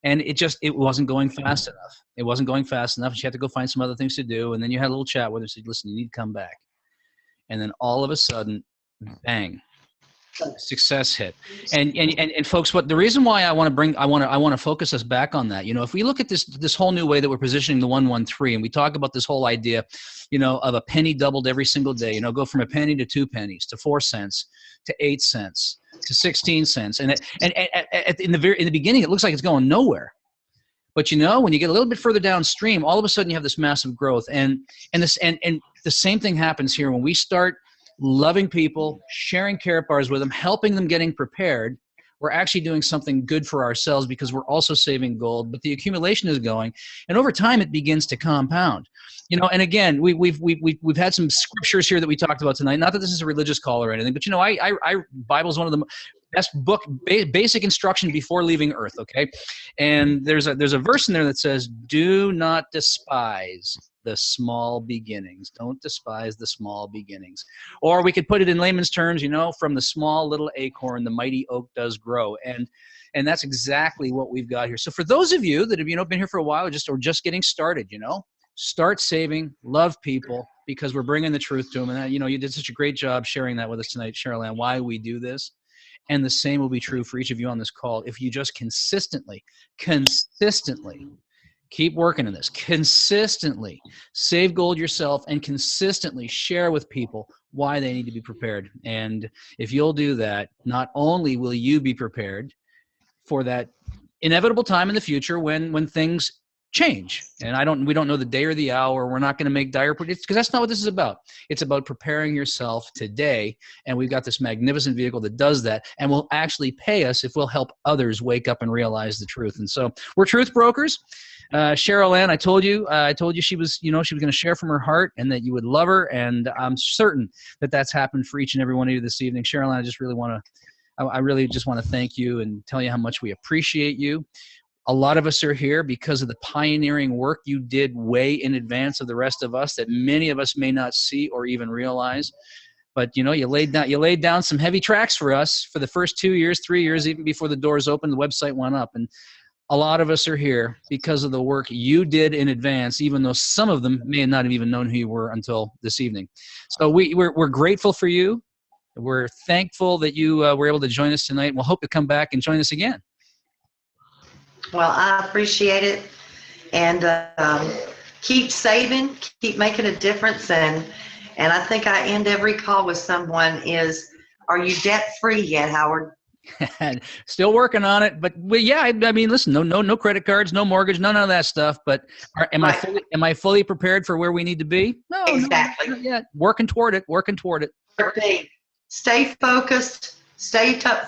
and it wasn't going fast enough. It wasn't going fast enough. She had to go find some other things to do, and then you had a little chat with her. Said, "Listen, you need to come back," and then all of a sudden, bang. Success hit. And folks, what the reason why I want to focus us back on that, you know, if we look at this whole new way that we're positioning the 113, and we talk about this whole idea, you know, of a penny doubled every single day, you know, go from a penny to 2 pennies to 4 cents to 8 cents to 16 cents. And in the beginning, it looks like it's going nowhere. But you know, when you get a little bit further downstream, all of a sudden you have this massive growth. And the same thing happens here when we start loving people, sharing carrot bars with them, helping them getting prepared. We're actually doing something good for ourselves because we're also saving gold, but the accumulation is going, and over time it begins to compound. You know, and again, we've had some scriptures here that we talked about tonight. Not that this is a religious call or anything, but you know, Bible is one of the best book, basic instruction before leaving Earth. Okay, and there's a verse in there that says, "Do not despise the small beginnings." Don't despise the small beginnings. Or we could put it in layman's terms, you know, from the small little acorn, the mighty oak does grow. And that's exactly what we've got here. So for those of you that have, you know, been here for a while or just getting started, you know, start saving, love people, because we're bringing the truth to them. And that, you know, you did such a great job sharing that with us tonight, Cherylanne, why we do this. And the same will be true for each of you on this call. If you just consistently keep working on this, consistently save gold yourself, and consistently share with people why they need to be prepared. And if you'll do that, not only will you be prepared for that inevitable time in the future when things change. And we don't know the day or the hour. We're not going to make dire predictions because that's not what this is about. It's about preparing yourself today. And we've got this magnificent vehicle that does that and will actually pay us if we'll help others wake up and realize the truth. And so we're truth brokers. Cherylanne, I told you she was going to share from her heart and that you would love her. And I'm certain that that's happened for each and every one of you this evening. Cherylanne, I really just want to thank you and tell you how much we appreciate you. A lot of us are here because of the pioneering work you did way in advance of the rest of us that many of us may not see or even realize. But, you know, you laid down some heavy tracks for us for the first 2 years, 3 years, even before the doors opened, the website went up. And a lot of us are here because of the work you did in advance, even though some of them may not have even known who you were until this evening. So we're grateful for you. We're thankful that you were able to join us tonight. We'll hope to come back and join us again. Well, I appreciate it. And keep saving, keep making a difference. And I think I end every call with someone is, are you debt free yet, Howard? Still working on it, but well, yeah, I mean, listen, no credit cards, no mortgage, none of that stuff. But Right. am I fully prepared for where we need to be? No, Exactly. not yet. Working toward it. Working toward it. Stay focused,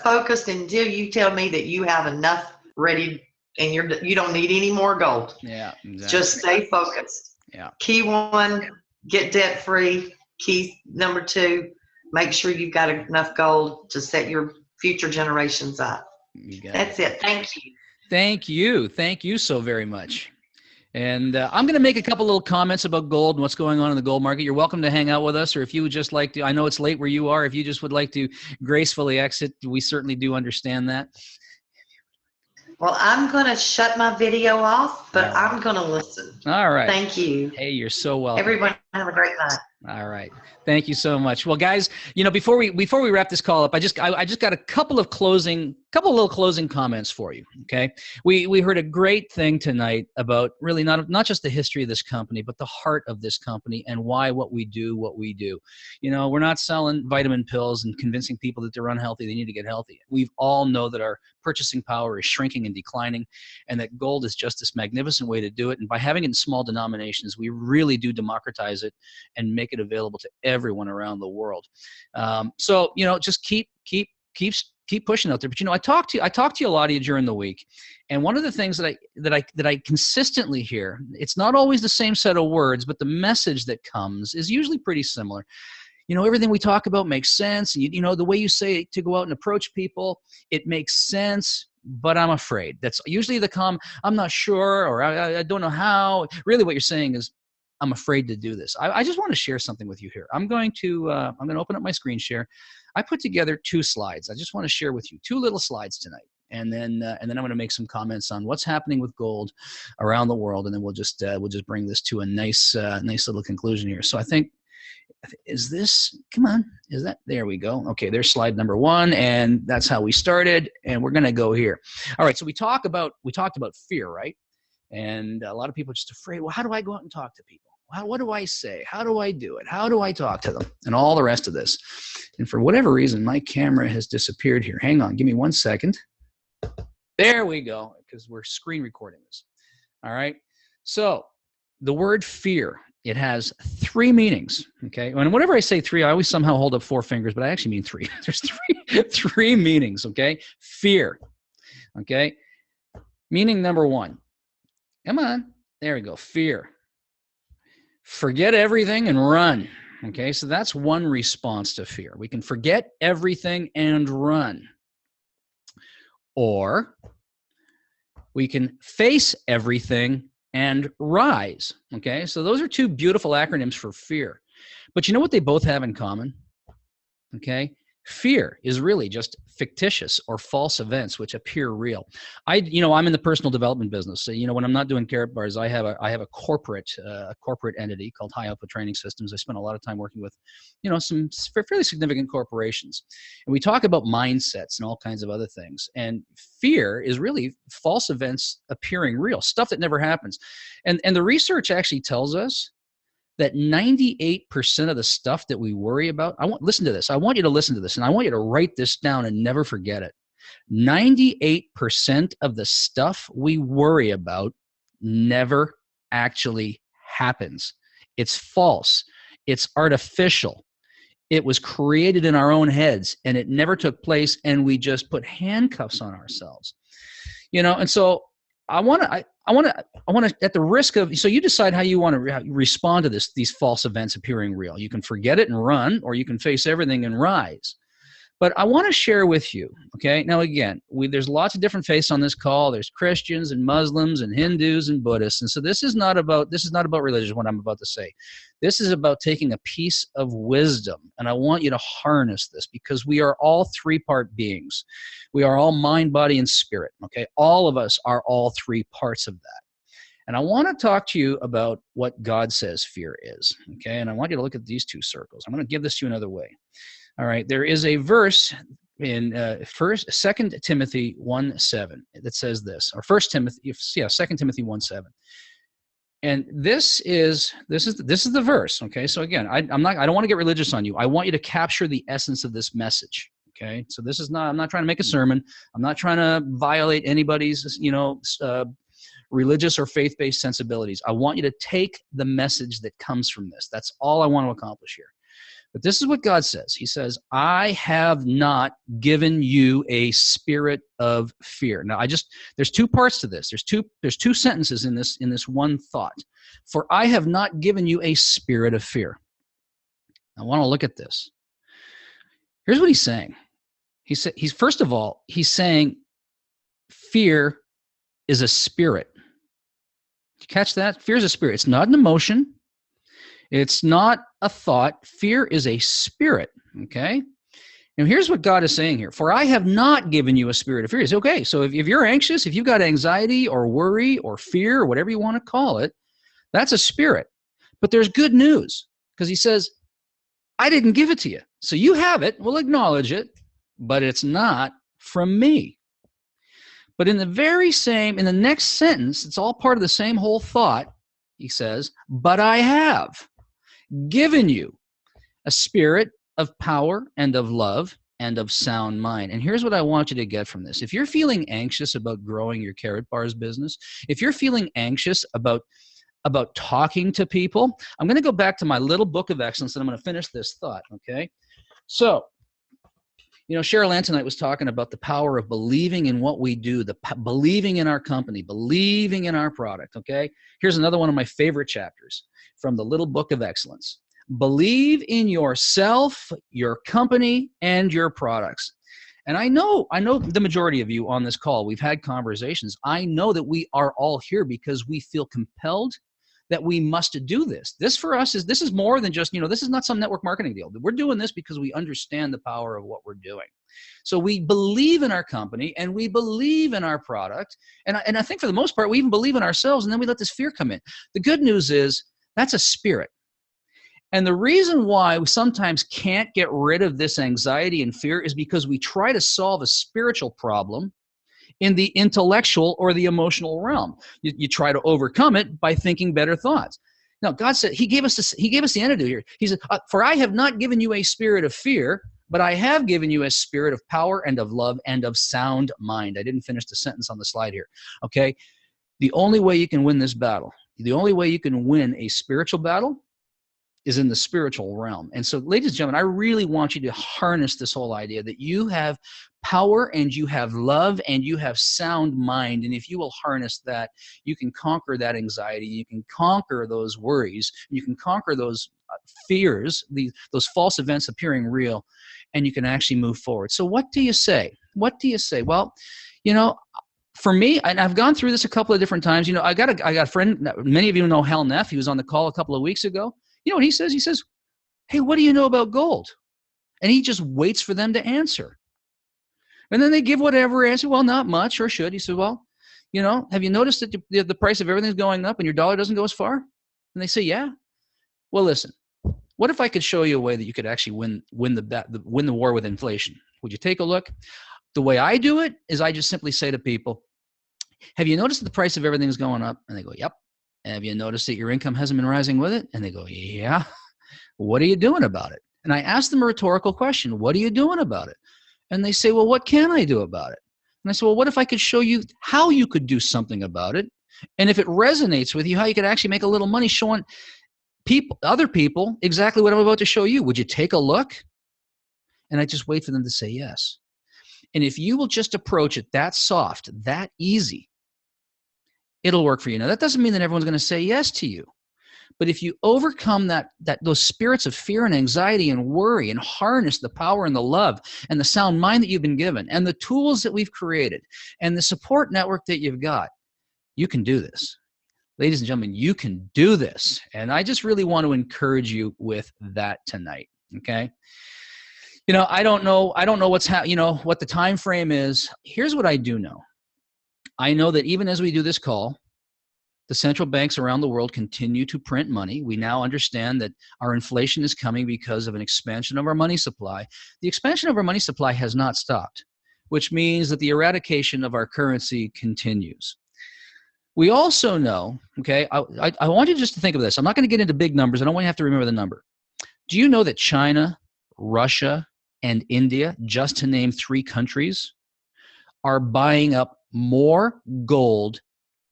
focused until you tell me that you have enough ready and you don't need any more gold. Yeah, exactly. Just stay focused. Yeah. Key one, get debt free. Key number two, make sure you've got enough gold to set your future generations up. That's it. Thank you. Thank you. Thank you so very much. And I'm going to make a couple little comments about gold and what's going on in the gold market. You're welcome to hang out with us, or if you would just like to, I know it's late where you are, if you just would like to gracefully exit, we certainly do understand that. Well, I'm going to shut my video off, but I'm going to listen. All right. Thank you. Hey, you're so welcome. Everyone have a great night. All right. Thank you so much. Well, guys, before we wrap this call up, I just got a couple little closing comments for you. Okay. We heard a great thing tonight about really not just the history of this company, but the heart of this company and why what we do. We're not selling vitamin pills and convincing people that they're unhealthy, they need to get healthy. We all know that our purchasing power is shrinking and declining, and that gold is just this magnificent way to do it. And by having it in small denominations, we really do democratize it and make it available to everyone around the world. So just keep pushing out there. But I talk to you a lot of you during the week, and one of the things that I consistently hear, it's not always the same set of words, but the message that comes is usually pretty similar. Everything we talk about makes sense, and the way you say to go out and approach people, it makes sense, but I'm afraid. That's usually I'm not sure, or I don't know how. Really what you're saying is, I'm afraid to do this. I just want to share something with you here. I'm going to open up my screen share. I put together 2 slides. I just want to share with you 2 little slides tonight, and then I'm going to make some comments on what's happening with gold around the world, and then we'll just bring this to a nice little conclusion here. So I think, there we go. Okay, there's slide number 1, and that's how we started, and we're going to go here. All right, so we talked about fear, right? And a lot of people are just afraid. Well, how do I go out and talk to people? What do I say? How do I do it? How do I talk to them? And all the rest of this. And for whatever reason, my camera has disappeared here. Hang on. Give me 1 second. There we go, because we're screen recording this. All right. So the word fear, it has 3 meanings. Okay. And whenever I say 3, I always somehow hold up 4 fingers, but I actually mean 3. There's 3 meanings. Okay. Fear. Okay. Meaning number 1. Come on. There we go. Fear. Forget everything and run. Okay, so that's one response to fear. We can forget everything and run. Or we can face everything and rise. Okay, so those are 2 beautiful acronyms for fear. But you know what they both have in common? Okay, fear is really just fictitious or false events which appear real. I'm in the personal development business. So, when I'm not doing carrot bars, I have a corporate entity called High Output Training Systems. I spend a lot of time working with, some fairly significant corporations, and we talk about mindsets and all kinds of other things. And fear is really false events appearing real, stuff that never happens. And the research actually tells us that 98% of the stuff that we worry about, listen to this. I want you to listen to this, and I want you to write this down and never forget it. 98% of the stuff we worry about never actually happens. It's false. It's artificial. It was created in our own heads, and it never took place, and we just put handcuffs on ourselves. And so I want to, at the risk of, so you decide how you want to respond to these false events appearing real. You can forget it and run, or you can face everything and rise. But I want to share with you, okay? Now, again, there's lots of different faiths on this call. There's Christians and Muslims and Hindus and Buddhists. And so this is not about religion, what I'm about to say. This is about taking a piece of wisdom. And I want you to harness this, because we are all 3-part beings. We are all mind, body, and spirit, okay? All of us are all 3 parts of that. And I want to talk to you about what God says fear is, okay? And I want you to look at these 2 circles. I'm going to give this to you another way. All right, there is a verse in 2 Timothy 1:7 that says this, or 2 Timothy 1:7, and this is the verse. Okay, so again, I don't want to get religious on you. I want you to capture the essence of this message. Okay. So this is not, I'm not trying to make a sermon. I'm not trying to violate anybody's, religious or faith-based sensibilities. I want you to take the message that comes from this. That's all I want to accomplish here. But this is what God says. He says, I have not given you a spirit of fear. Now, there's two parts to this. There's two sentences in this one thought. For I have not given you a spirit of fear. I want to look at this. Here's what he's saying. First of all, he's saying fear is a spirit. Did you catch that? Fear is a spirit. It's not an emotion. It's not a thought. Fear is a spirit, okay? Now, here's what God is saying here. For I have not given you a spirit of fear. It's okay. So if you're anxious, if you've got anxiety or worry or fear or whatever you want to call it, that's a spirit. But there's good news because he says, I didn't give it to you. So you have it. We'll acknowledge it, but it's not from me. But in the next sentence, it's all part of the same whole thought. He says, but I have given you a spirit of power and of love and of sound mind. And here's what I want you to get from this. If you're feeling anxious about growing your carrot bars business, if you're feeling anxious about talking to people, I'm going to go back to my little book of excellence and I'm going to finish this thought, okay? So, Cherylanne tonight was talking about the power of believing in what we do, believing in our company, believing in our product, okay? Here's another one of my favorite chapters from the little book of excellence. Believe in yourself, your company, and your products. And I know the majority of you on this call, we've had conversations. I know that we are all here because we feel compelled that we must do this. This for us is more than just, this is not some network marketing deal. We're doing this because we understand the power of what we're doing. So we believe in our company and we believe in our product. And I think for the most part, we even believe in ourselves, and then we let this fear come in. The good news is that's a spirit. And the reason why we sometimes can't get rid of this anxiety and fear is because we try to solve a spiritual problem in the intellectual or the emotional realm. You try to overcome it by thinking better thoughts. Now, God said, He gave us the antidote here. He said, for I have not given you a spirit of fear, but I have given you a spirit of power and of love and of sound mind. I didn't finish the sentence on the slide here, okay? The only way you can win this battle, the only way you can win a spiritual battle is in the spiritual realm. And so, ladies and gentlemen, I really want you to harness this whole idea that you have power and you have love and you have sound mind. And if you will harness that, you can conquer that anxiety. You can conquer those worries. You can conquer those fears, those false events appearing real, and you can actually move forward. So what do you say? What do you say? Well, for me, and I've gone through this a couple of different times. I got a friend, many of you know Hal Neff. He was on the call a couple of weeks ago. You know what he says? He says, hey, what do you know about gold? And he just waits for them to answer. And then they give whatever answer. Well, not much, or should. He said, well, have you noticed that the price of everything's going up and your dollar doesn't go as far? And they say, yeah. Well, listen, what if I could show you a way that you could actually win the war with inflation? Would you take a look? The way I do it is I just simply say to people, have you noticed that the price of everything's going up? And they go, yep. Have you noticed that your income hasn't been rising with it? And they go, yeah. What are you doing about it? And I ask them a rhetorical question. What are you doing about it? And they say, well, what can I do about it? And I say, well, what if I could show you how you could do something about it? And if it resonates with you, how you could actually make a little money showing other people exactly what I'm about to show you. Would you take a look? And I just wait for them to say yes. And if you will just approach it that soft, that easy, it'll work for you. Now, that doesn't mean that everyone's going to say yes to you. But if you overcome those spirits of fear and anxiety and worry and harness the power and the love and the sound mind that you've been given and the tools that we've created and the support network that you've got, you can do this. Ladies and gentlemen, you can do this. And I just really want to encourage you with that tonight, okay? I don't know what the time frame is. Here's what I do know. I know that even as we do this call, the central banks around the world continue to print money. We now understand that our inflation is coming because of an expansion of our money supply. The expansion of our money supply has not stopped, which means that the eradication of our currency continues. We also know, okay, I want you just to think of this. I'm not going to get into big numbers. I don't want you to have to remember the number. Do you know that China, Russia, and India, just to name 3 countries, are buying up more gold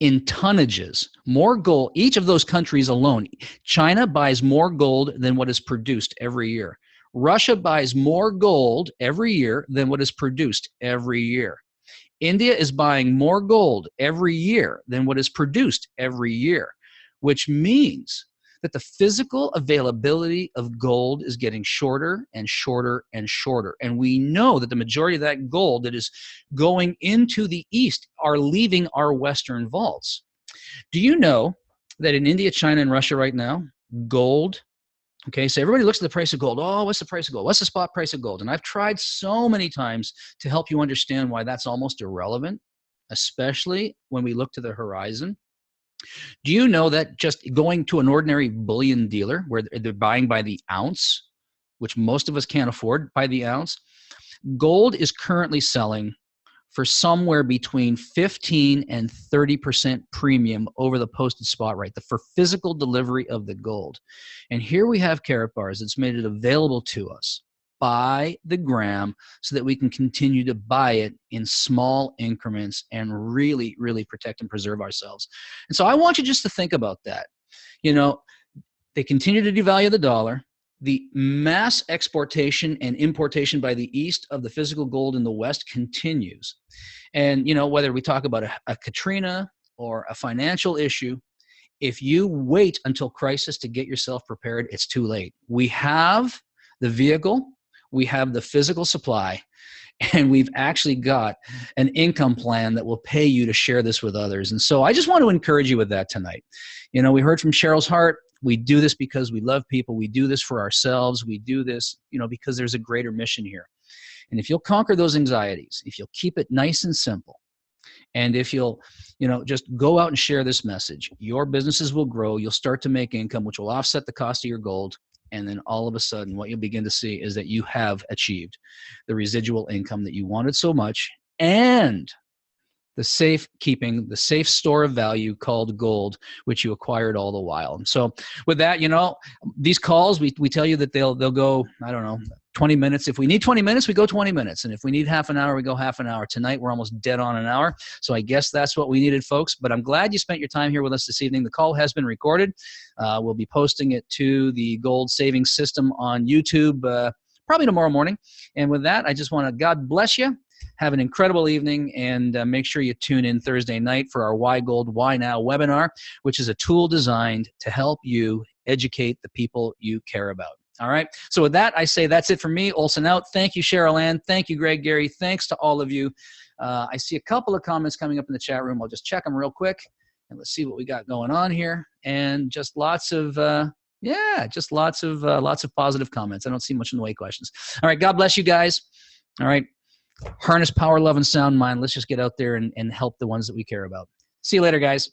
in tonnages, more gold. Each of those countries alone, China buys more gold than what is produced every year. Russia buys more gold every year than what is produced every year. India is buying more gold every year than what is produced every year, which means that the physical availability of gold is getting shorter and shorter and shorter. And we know that the majority of that gold that is going into the East are leaving our Western vaults. Do you know that in India, China, and Russia right now, gold, okay, so everybody looks at the price of gold. Oh, what's the price of gold? What's the spot price of gold? And I've tried so many times to help you understand why that's almost irrelevant, especially when we look to the horizon. Do you know that just going to an ordinary bullion dealer where they're buying by the ounce, which most of us can't afford by the ounce, gold is currently selling for somewhere between 15 and 30% premium over the posted spot rate for physical delivery of the gold. And here we have Carat Bars that's made it available to us by the gram so that we can continue to buy it in small increments and really, really protect and preserve ourselves. And so I want you just to think about that. You know, they continue to devalue the dollar. The mass exportation and importation by the East of the physical gold in the West continues. And, you know, whether we talk about a Katrina or a financial issue, if you wait until crisis to get yourself prepared, it's too late. We have the vehicle, we have the physical supply, and we've actually got an income plan that will pay you to share this with others. And so I just want to encourage you with that tonight. You know, we heard from Cheryl's heart. We do this because we love people. We do this for ourselves. We do this, you know, because there's a greater mission here. And if you'll conquer those anxieties, if you'll keep it nice and simple, and if you'll, you know, just go out and share this message, your businesses will grow. You'll start to make income, which will offset the cost of your gold. And then all of a sudden, what you'll begin to see is that you have achieved the residual income that you wanted so much, and the safe keeping, the safe store of value called gold, which you acquired all the while. And so with that, you know, these calls, we tell you that they'll go, I don't know, 20 minutes. If we need 20 minutes, we go 20 minutes. And if we need half an hour, we go half an hour. Tonight, we're almost dead on an hour. So I guess that's what we needed, folks. But I'm glad you spent your time here with us this evening. The call has been recorded. We'll be posting it to the Gold Savings System on YouTube probably tomorrow morning. And with that, I just want to God bless you. Have an incredible evening, and make sure you tune in Thursday night for our Why Gold, Why Now webinar, which is a tool designed to help you educate the people you care about. All right. So with that, I say that's it for me. Olsen out. Thank you, Cherylanne. Thank you, Greg, Gary. Thanks to all of you. I see a couple of comments coming up in the chat room. I'll just check them real quick, and let's see what we got going on here. And just lots of lots of positive comments. I don't see much in the way of questions. All right. God bless you guys. All right. Harness power, love, and sound mind. Let's just get out there and help the ones that we care about. See you later, guys.